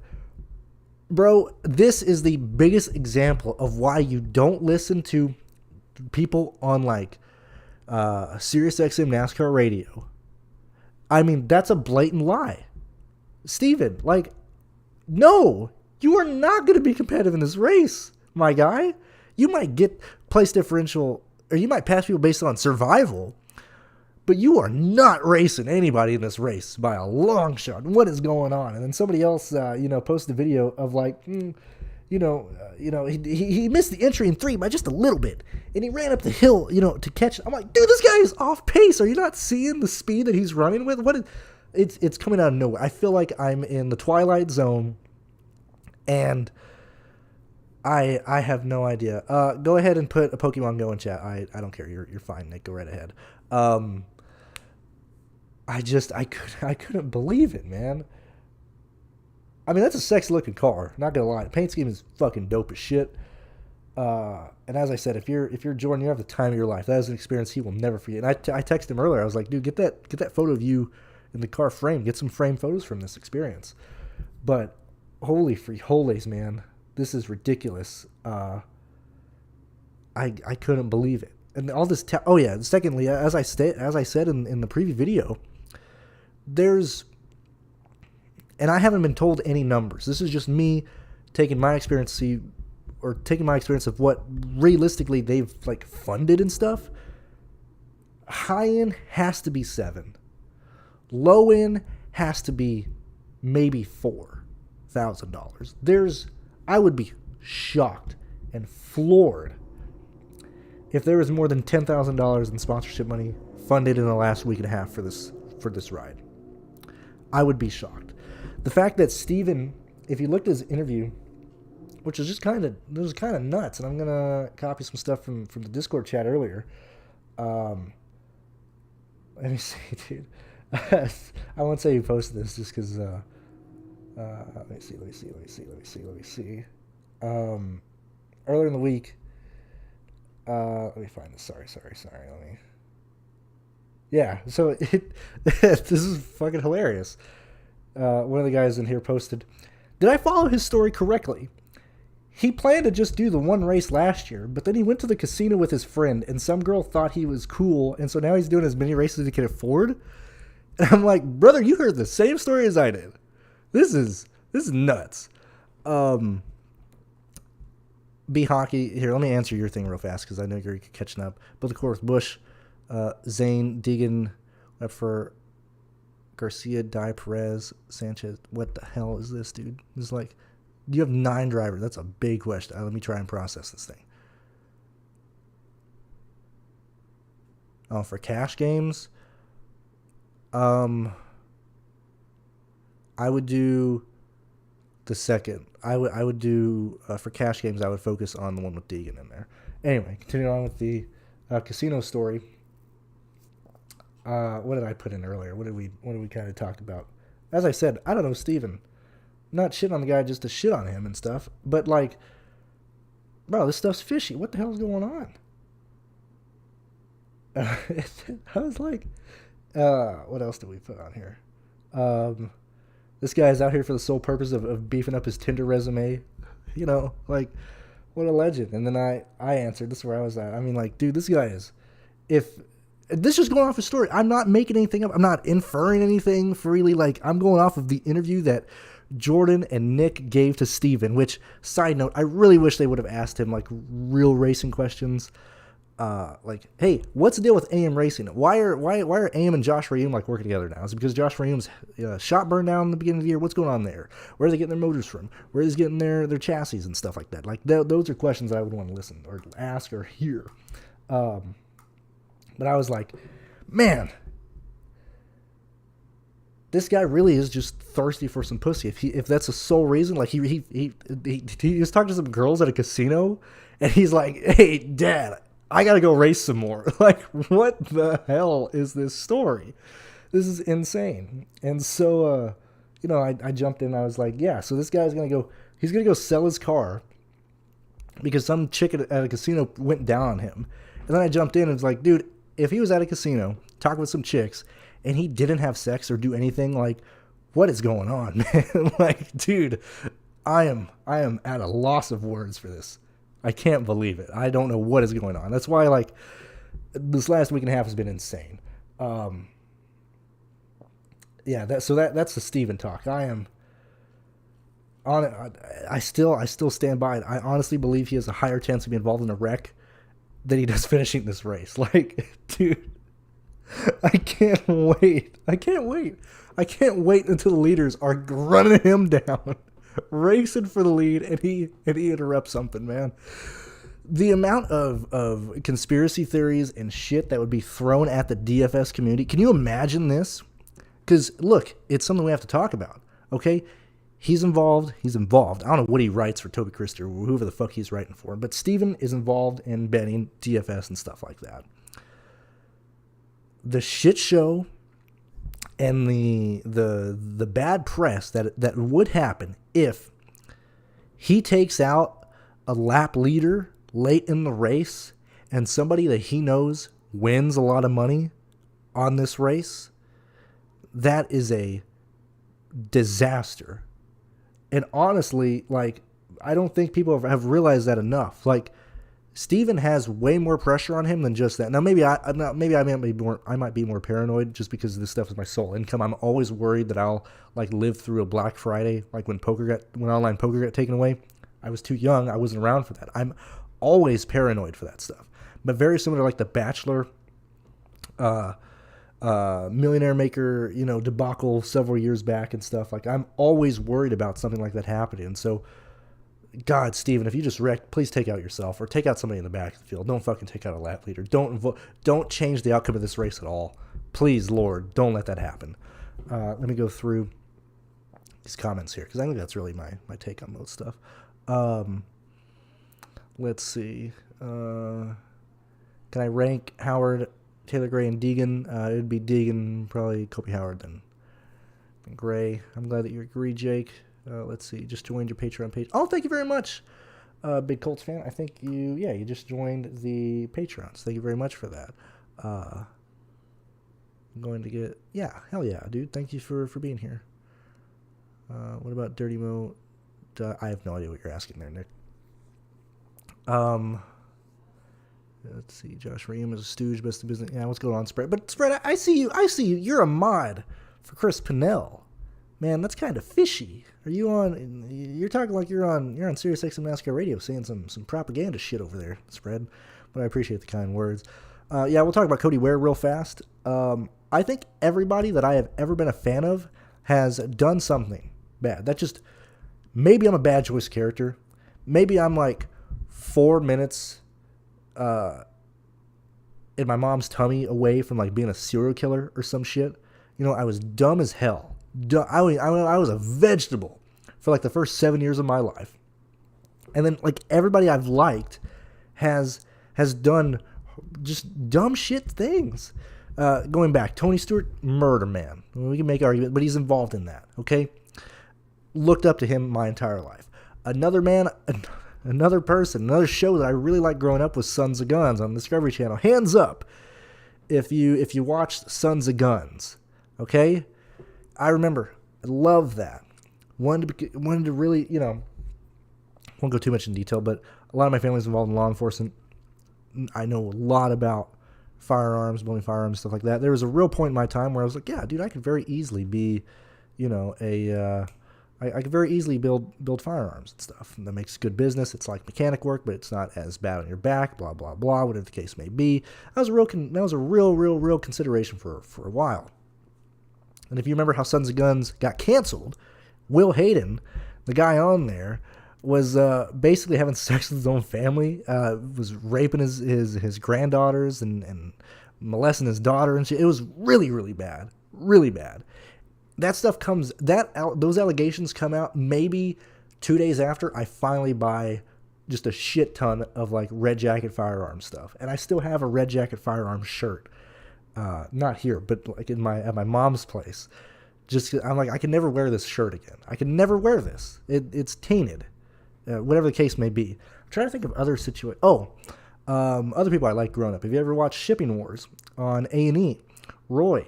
Bro, this is the biggest example of why you don't listen to people on like SiriusXM NASCAR radio. I mean, that's a blatant lie. Steven, like, no, you are not going to be competitive in this race, my guy. You might get place differential, or you might pass people based on survival, but you are not racing anybody in this race by a long shot. What is going on? And then somebody else, posted a video of like, he missed the entry in 3 by just a little bit, and he ran up the hill, to catch it. I'm like, dude, this guy is off pace. Are you not seeing the speed that he's running with? It's coming out of nowhere. I feel like I'm in the Twilight Zone, and I have no idea. Go ahead and put a Pokemon Go in chat. I don't care. You're fine, Nick. Go right ahead. I couldn't believe it, man. I mean, that's a sexy looking car. Not gonna lie, the paint scheme is fucking dope as shit. And as I said, if you're Jordan, you have the time of your life. That is an experience he will never forget. And I texted him earlier. I was like, dude, get that photo of you in the car frame. Get some frame photos from this experience. But holy frijoles, man, this is ridiculous. I couldn't believe it. And all this. Secondly, as I said in the preview video, and I haven't been told any numbers. This is just me taking my experience of what realistically they've like funded and stuff. High end has to be 7. Low end has to be maybe $4,000. I would be shocked and floored if there was more than $10,000 in sponsorship money funded in the last week and a half for this ride. I would be shocked. The fact that Steven, if you looked at his interview, which was just kind of nuts, and I'm gonna copy some stuff from the Discord chat earlier. Let me see, dude. I won't say who posted this just because. Let me see. Earlier in the week. Let me find this. Sorry. Let me. Yeah. So this is fucking hilarious. One of the guys in here posted, "Did I follow his story correctly? He planned to just do the one race last year, but then he went to the casino with his friend, and some girl thought he was cool, and so now he's doing as many races as he can afford." And I'm like, brother, you heard the same story as I did. This is nuts. B Hockey, here, let me answer your thing real fast, because I know you're catching up. But of course, Bush, Zane, Deegan, Wepfer, Garcia, Di, Perez, Sanchez. What the hell is this, dude? It's like, you have 9 drivers. That's a big question. Let me try and process this thing. Oh, for cash games, I would do the second. I would do for cash games. I would focus on the one with Deegan in there. Anyway, continuing on with the casino story. What did I put in earlier? What did we kind of talked about? As I said, I don't know, Steven. Not shit on the guy just to shit on him and stuff, but like, bro, this stuff's fishy. What the hell's going on? I was like, what else did we put on here? This guy's out here for the sole purpose of beefing up his Tinder resume. You know, like, what a legend. And then I answered. This is where I was at. I mean, like, dude, this guy is, if this is just going off his story. I'm not making anything up. I'm not inferring anything freely. Like, I'm going off of the interview that Jordan and Nick gave to Steven, which, side note, I really wish they would have asked him, like, real racing questions. Like, hey, what's the deal with AM Racing? Why are AM and Josh Rayoum, like, working together now? Is it because Josh Rayoum's shot burned down in the beginning of the year? What's going on there? Where are they getting their motors from? Where is getting their chassis and stuff like that? Like, those are questions I would want to listen or ask or hear. But I was like, man, this guy really is just thirsty for some pussy. If that's the sole reason, like he was talking to some girls at a casino, and he's like, "Hey, Dad, I gotta go race some more." Like, what the hell is this story? This is insane. And so, I jumped in. And I was like, yeah. So this guy's gonna go. He's gonna go sell his car because some chick at a casino went down on him. And then I jumped in and was like, dude, if he was at a casino talking with some chicks and he didn't have sex or do anything, like, what is going on, man? Like, dude, I am at a loss of words for this. I can't believe it. I don't know what is going on. That's why, like, this last week and a half has been insane. That's the Steven talk. I am on it. I still stand by it. I honestly believe he has a higher chance to be involved in a wreck than he does finishing this race. Like, dude, I can't wait. I can't wait until the leaders are running him down, racing for the lead, and he interrupts something, man. The amount of conspiracy theories and shit that would be thrown at the DFS community. Can you imagine this? Because, look, it's something we have to talk about, okay? He's involved. I don't know what he writes for Toby Christer or whoever the fuck he's writing for, but Steven is involved in betting, DFS, and stuff like that. The shit show and the bad press that would happen if he takes out a lap leader late in the race and somebody that he knows wins a lot of money on this race, that is a disaster. And honestly, like, I don't think people have realized that enough. Like, Steven has way more pressure on him than just that. Now, I might be more paranoid just because this stuff is my sole income. I'm always worried that I'll, like, live through a Black Friday, like when online poker got taken away. I was too young. I wasn't around for that. I'm always paranoid for that stuff. But very similar to, like, the Bachelor, Millionaire Maker, debacle several years back and stuff. Like, I'm always worried about something like that happening. And so, God, Steven, if you just wreck, please take out yourself or take out somebody in the back of the field. Don't fucking take out a lap leader. Don't change the outcome of this race at all. Please, Lord, don't let that happen. Let me go through these comments here because I think that's really my take on most stuff. Let's see. Can I rank Howard, Taylor Gray, and Deegan? It would be Deegan, probably Kobe Howard, then Gray. I'm glad that you agree, Jake. Let's see. Just joined your Patreon page. Oh, thank you very much, big Colts fan. I think you just joined the Patreons. Thank you very much for that. I'm going to get, hell yeah, dude. Thank you for being here. What about Dirty Mo? I have no idea what you're asking there, Nick. Let's see. Josh Rayoum is a stooge, best of business. Yeah, what's going on, Spread? But Spread, I see you. You're a mod for Chris Pinnell. Man, that's kind of fishy. Are you on? You're talking like you're on Sirius XM NASCAR Radio, saying some propaganda shit over there, Spread. But I appreciate the kind words. We'll talk about Cody Ware real fast. I think everybody that I have ever been a fan of has done something bad. That just, maybe I'm a bad choice character. Maybe I'm like 4 minutes in my mom's tummy away from like being a serial killer or some shit. I was dumb as hell. I was a vegetable for like the first 7 years of my life. And then like everybody I've liked has done just dumb shit things. Going back, Tony Stewart, murder man. We can make argument, but he's involved in that, okay? Looked up to him my entire life. Another man, another person, another show that I really liked growing up was Sons of Guns on the Discovery Channel. Hands up if you watched Sons of Guns, okay? I remember, I loved that. Wanted to really, you know, won't go too much in detail, but a lot of my family's involved in law enforcement. I know a lot about firearms, building firearms, stuff like that. There was a real point in my time where I was like, yeah, dude, I could very easily be, you know, I could very easily build firearms and stuff. And that makes good business. It's like mechanic work, but it's not as bad on your back, blah, blah, blah, whatever the case may be. That was a real consideration for a while. And if you remember how Sons of Guns got canceled, Will Hayden, the guy on there, was basically having sex with his own family, was raping his granddaughters and molesting his daughter and shit. It was really bad, really bad. That stuff those allegations come out maybe 2 days after I finally buy just a shit ton of like Red Jacket firearm stuff, and I still have a Red Jacket firearm shirt, not here, but like at my mom's place. Just I'm like, I can never wear this shirt again. I can never wear this. It's tainted. Whatever the case may be. I'm trying to think of other situations. Other people I liked growing up. Have you ever watched Shipping Wars on A&E? Roy,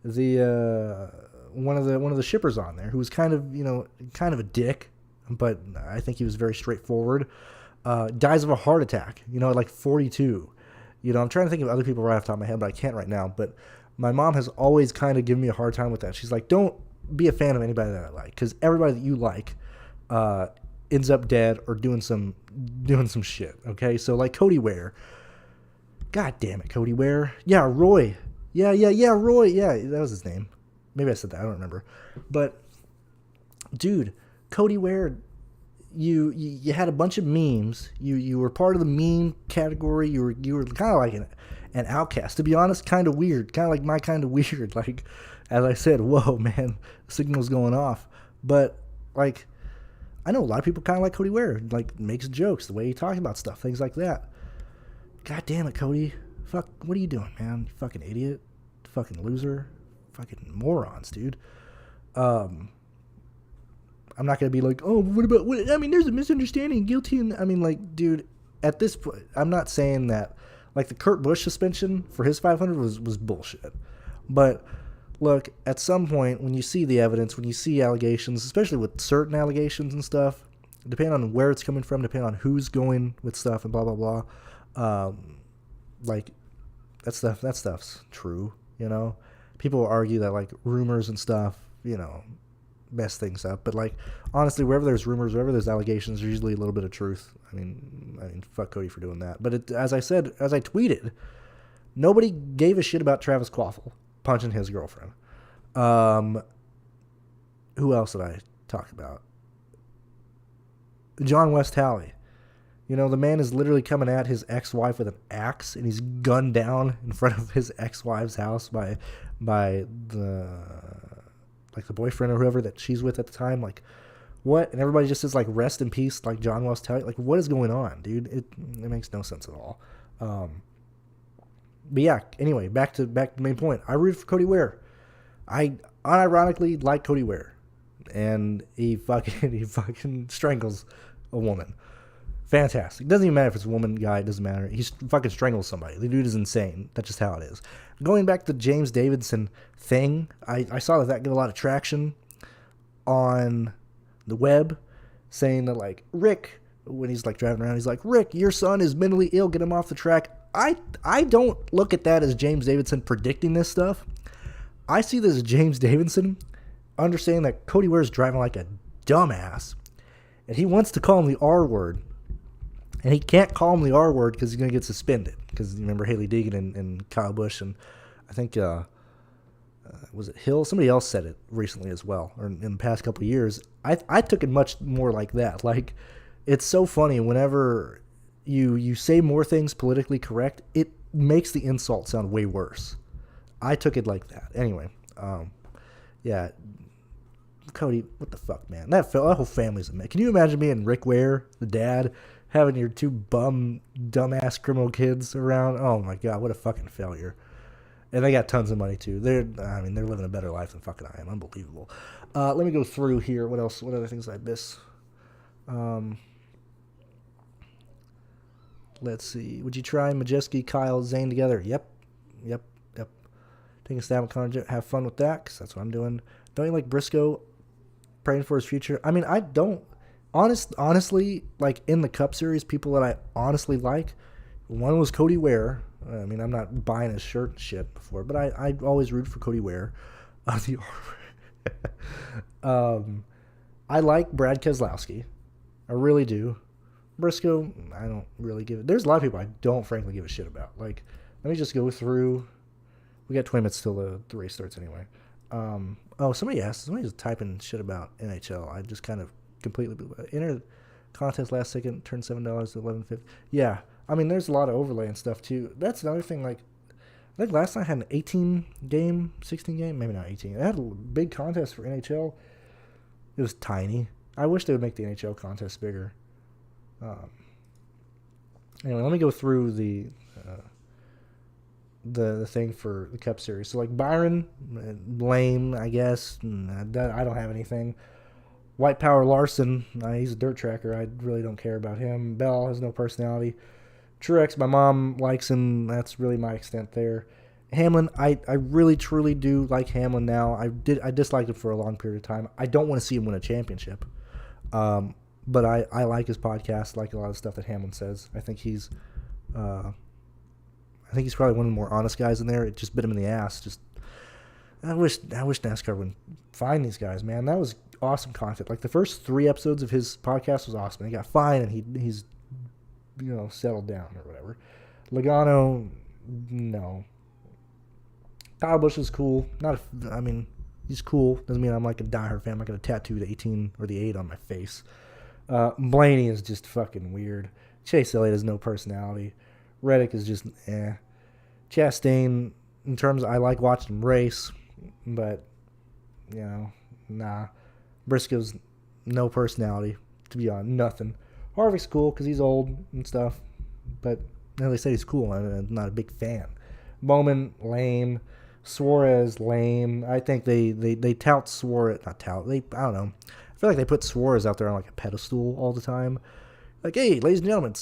the one of the shippers on there, who was kind of a dick, but I think he was very straightforward. Dies of a heart attack, at like 42. I'm trying to think of other people right off the top of my head, but I can't right now. But my mom has always kind of given me a hard time with that. She's like, don't be a fan of anybody that I like, because everybody that you like ends up dead or doing some shit. Okay, so like Cody Ware. God damn it, Cody Ware. Yeah, Roy. Yeah, Roy. Yeah, that was his name. Maybe I said that. I don't remember. But dude, Cody Ware, you had a bunch of memes. You were part of the meme category. You were kind of like an outcast. To be honest, kind of weird. Kind of like my kind of weird. Like, as I said, whoa, man, the signal's going off. But like, I know a lot of people kind of like Cody Ware. Like, makes jokes, the way he talks about stuff, things like that. God damn it, Cody. Fuck, what are you doing, man? You fucking idiot. Fucking loser. Fucking morons, dude. I'm not going to be like, oh, there's a misunderstanding, guilty. And I mean, like, dude, at this point, I'm not saying that, like, the Kurt Busch suspension for his 500 was bullshit. But look, at some point, when you see the evidence, when you see allegations, especially with certain allegations and stuff, depending on where it's coming from, depending on who's going with stuff and blah, blah, blah, like, that stuff's true, People argue that, like, rumors and stuff, mess things up. But, like, honestly, wherever there's rumors, wherever there's allegations, there's usually a little bit of truth. I mean, fuck Cody for doing that. But as I tweeted, nobody gave a shit about Travis Quaffle punching his girlfriend. Who else did I talk about? John West Halley. The man is literally coming at his ex-wife with an axe, and he's gunned down in front of his ex-wife's house by the boyfriend or whoever that she's with at the time. Like, what? And everybody just says, like, rest in peace, like John West Halley. Like, what is going on, dude? It makes no sense at all. But yeah, anyway, back to the main point. I rooted for Cody Ware. I unironically like Cody Ware, and he fucking strangles a woman. Fantastic. Doesn't even matter if it's a woman, guy, it doesn't matter. He fucking strangles somebody. The dude is insane. That's just how it is. Going back to the James Davidson thing, I saw that get a lot of traction on the web, saying that, like, Rick, when he's, like, driving around, he's like, Rick, your son is mentally ill, get him off the track. I don't look at that as James Davidson predicting this stuff. I see this as James Davidson understanding that Cody Ware is driving like a dumbass, and he wants to call him the R word. And he can't call him the R word because he's going to get suspended. Because you remember Haley Deegan and Kyle Busch, and I think, was it Hill? Somebody else said it recently as well, or in the past couple of years. I took it much more like that. Like, it's so funny whenever you say more things politically correct, it makes the insult sound way worse. I took it like that. Anyway, yeah, Cody, what the fuck, man? That whole family's a mess. Can you imagine being Rick Ware, the dad, having your two dumbass criminal kids around? Oh my god, what a fucking failure. And they got tons of money too. They're living a better life than fucking I am. Unbelievable. Let me go through here. What else? What other things did I miss? Let's see. Would you try Majeski, Kyle, Zane together? Yep. Take a stab at Connor. Have fun with that, because that's what I'm doing. Don't you like Briscoe? Praying for his future. I mean, I don't. Honestly, like in the Cup Series, people that I honestly like, one was Cody Ware. I mean, I'm not buying his shirt and shit before, but I always root for Cody Ware. I like Brad Keselowski. I really do. Briscoe, I don't really give it. There's a lot of people I don't frankly give a shit about. Like, let me just go through. We got 20 minutes till the race starts anyway. Somebody's typing shit about NHL. I just kind of completely blew it. Enter contest last second, turn $7 to $11.50. Yeah, I mean, there's a lot of overlay and stuff too. That's another thing. Like, I think last night had an 16 game, maybe not 18. It had a big contest for NHL. It was tiny. I wish they would make the NHL contest bigger. Anyway, let me go through the thing for the Cup Series. So, like, Byron, lame, I guess. I don't have anything. White Power Larson, he's a dirt tracker. I really don't care about him. Bell has no personality. Truex, my mom likes him. That's really my extent there. Hamlin, I really, truly do like Hamlin now. I disliked him for a long period of time. I don't want to see him win a championship. But I like his podcast, like a lot of stuff that Hamlin says. I think he's probably one of the more honest guys in there. It just bit him in the ass. I wish NASCAR would find these guys, man. That was awesome content. Like, the first 3 episodes of his podcast was awesome. He got fined and he's settled down or whatever. Logano, no. Kyle Busch is cool. He's cool. Doesn't mean I'm like a diehard fan. I'm not gonna tattoo the 18 or the 8 on my face. Blaney is just fucking weird. Chase Elliott has no personality. Reddick is just Chastain, in terms of, I like watching him race, but nah. Briscoe's no personality, to be honest, nothing. Harvick's cool because he's old and stuff, but they said he's cool. I'm not a big fan. Bowman, lame. Suarez, lame. I think they tout Suarez, not tout. I don't know. I feel like they put Suarez out there on like a pedestal all the time. Like, hey, ladies and gentlemen,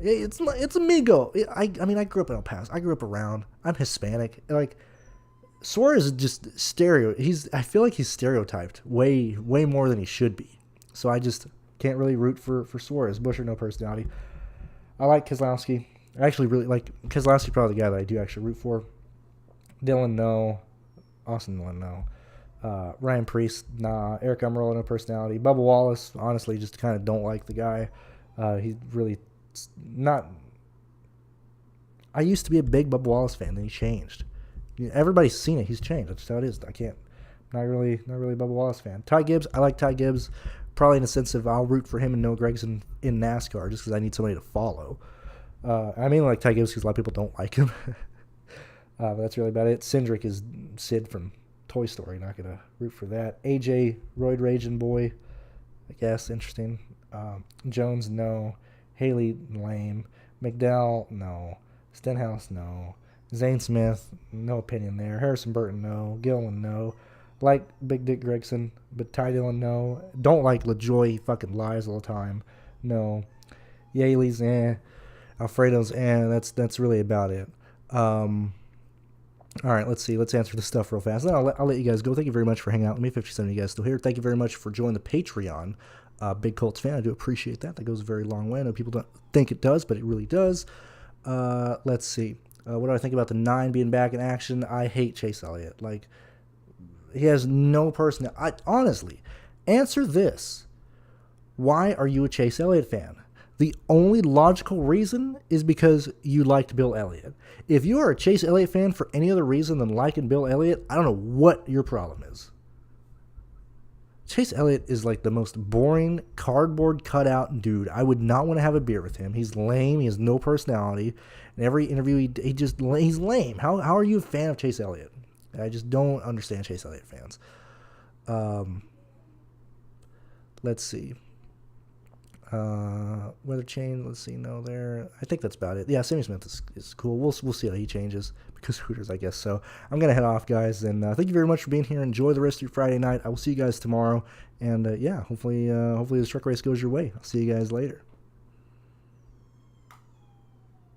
it's amigo. I mean, I grew up in El Paso. I grew up around. I'm Hispanic. Like, Suarez is just I feel like he's stereotyped way more than he should be. So I just can't really root for Suarez. Busher, no personality. I like Keselowski. I actually really like Keselowski. Probably the guy that I do actually root for. Dylan, no. Austin Dillon, no. Ryan Preece, nah. Eric Almirola, no personality. Bubba Wallace, honestly, just kind of don't like the guy. He's really not. I used to be a big Bubba Wallace fan, then he changed. Everybody's seen it. He's changed. That's just how it is. Not really a Bubba Wallace fan. Ty Gibbs, I like Ty Gibbs, probably in the sense of I'll root for him and Noah Gragson in NASCAR just because I need somebody to follow. I mean, like Ty Gibbs because a lot of people don't like him. But that's really about it. Cindric is Sid from Toy Story. Not going to root for that. AJ, Roid Raging Boy, I guess. Interesting. Jones, no. Haley, lame. McDowell, no. Stenhouse, no. Zane Smith, no opinion there. Harrison Burton, no. Gillen, no. Like Big Dick Gregson, but Ty Dillon, no. Don't like LaJoy. He fucking lies all the time. No. Yaley's, Alfredo's, That's really about it. All right, let's see. Let's answer this stuff real fast. Then I'll let you guys go. Thank you very much for hanging out with me. 57 of you guys still here. Thank you very much for joining the Patreon. Big Colts fan. I do appreciate that. That goes a very long way. I know people don't think it does, but it really does. Let's see. What do I think about the 9 being back in action? I hate Chase Elliott. Like, he has no personality. Honestly, answer this. Why are you a Chase Elliott fan? The only logical reason is because you liked Bill Elliott. If you are a Chase Elliott fan for any other reason than liking Bill Elliott, I don't know what your problem is. Chase Elliott is like the most boring, cardboard cutout dude. I would not want to have a beer with him. He's lame. He has no personality. In every interview, he's lame. How are you a fan of Chase Elliott? I just don't understand Chase Elliott fans. let's see. Weather change. Let's see. No, there. I think that's about it. Yeah, Sammy Smith is cool. We'll see how he changes because Hooters, I guess. So I'm gonna head off, guys, and thank you very much for being here. Enjoy the rest of your Friday night. I will see you guys tomorrow, and yeah, hopefully this truck race goes your way. I'll see you guys later.